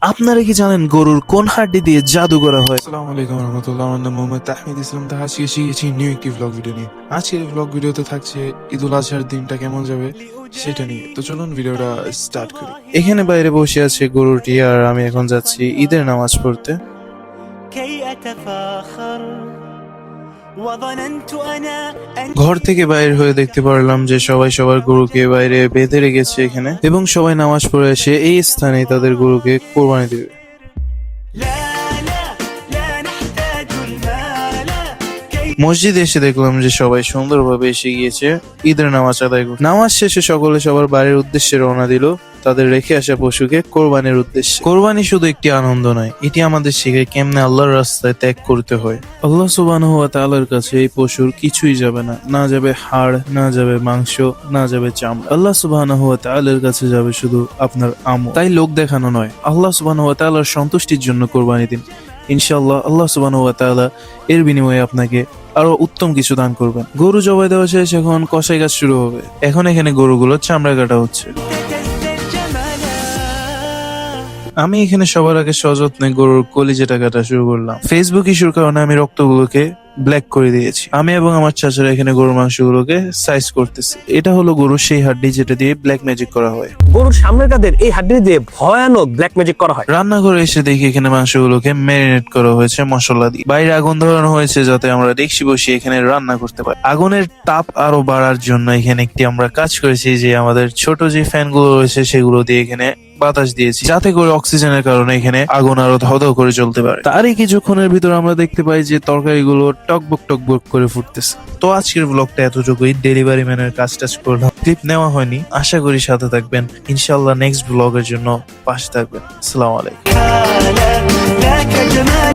আপনারা কি জানেন গরুর কোন হাড্ডি দিয়ে জাদু করা হয়? আসসালামু আলাইকুম রহমতুল্লাহ, আমার নাম মোহাম্মদ তাহমিদ ইসলাম। তো আজকে শিখেছি নিউ একটি ব্লগ ভিডিও নিয়ে। আজকের ব্লগ ভিডিওতে থাকছে ঈদুল আজহার দিনটা কেমন যাবে সেটা নিয়ে। তো চলুন ভিডিওটা স্টার্ট করি। এখানে বাইরে বসে আছে গরুটি, আর আমি এখন যাচ্ছি ঈদের নামাজ পড়তে। كي أتفاخر وظننت أنا أن ঘর থেকে বাইরে হয়ে দেখতে পারলাম যে সবাই সবার গরুকে বাইরে বেঁধে রেখেছে এখানে, এবং সবাই নামাজ পড়ে এসে এই স্থানে তাদের গরুকে কোরবানি দেবে। لا لا لا نحتاج المال كي মসজিদে এসে দেখলাম যে সবাই সুন্দরভাবে এসে গিয়েছে ঈদের নামাজ আদায় করতে। নামাজ শেষে সকলে সবার বাড়ির উদ্দেশ্যে রওনা দিল তাদের রেখে আসা পশুকে কোরবানির উদ্দেশ্যে। কোরবানি শুধু একটি আনন্দ নয়, এটি আমাদের শেখায় কেমনে আল্লাহর রাস্তায় ত্যাগ করতে হয়। আল্লাহ সুবহানাহু ওয়া তাআলার কাছে এই পশুর কিছুই যাবে না, না যাবে হাড়, না যাবে মাংস, না যাবে চামড়া। আল্লাহ সুবহানাহু ওয়া তাআলার কাছে যাবে শুধু আপনার আমল। তাই লোক দেখানো নয়, আল্লাহ সুবহানাহু ওয়া তাআলার সন্তুষ্টির জন্য কোরবানি দিন। ইনশাআল্লাহ আল্লাহ সুবহানাহু ওয়া তাআলা এর বিনিময়ে আপনাকে আরো উত্তম কিছু দান করবেন। গরু জবাই দেওয়া শেষ, এখন কসাই কাজ শুরু হবে। এখন এখানে গরুগুলো চামড়া কাটা হচ্ছে। تزداد جمالا আমি এখানে সবার আগে সযত্নে গরুর কলিজাটা কাটা শুরু করলাম। ফেসবুক ইস্যুর কারণে আমি রক্তগুলোকে ব্ল্যাক করে দিয়েছি। আমি এবং আমার চাচারা এখানে গরুর মাংসগুলোকে সাইজ করতেছি। এটা হলো গরুর সেই হাড্ডি যেটা দিয়ে ব্ল্যাক ম্যাজিক করা হয়। গরুর সামনের কাদের এই হাড্ডি দিয়ে ভয়ানক ব্ল্যাক ম্যাজিক করা হয়। রান্নাঘরে এসে দেখি এখানে মাংসগুলোকে ম্যারিনেট করা হয়েছে মশলা দিয়ে। বাইরে আগুন ধরানো হয়েছে যাতে আমরা ডেকচি বসিয়ে এখানে রান্না করতে পারি। আগুনের তাপ আরো বাড়ার জন্য এখানে একটি আমরা কাজ করেছি যে আমাদের ছোট যে ফ্যান গুলো রয়েছে সেগুলো দিয়ে এখানে বাতাস দিয়েছি, যাতে করে অক্সিজেনের কারণে এখানে আগুন আরো ধাও করে চলতে পারে। তারই কিছুক্ষণের ভিতর আমরা দেখতে পাই যে তরকারিগুলো টকবক টকবক করে ফুটতেছে। তো আজকের ব্লগটা এতটুকুই। ডেলিভারি ম্যানের কাজ টাজ করলাম, ক্লিপ নেওয়া হয়নি। আশা করি সাথে থাকবেন, ইনশাআল্লাহ নেক্সট ব্লগের জন্য পাশে থাকবেন। আসসালামু আলাইকুম। لا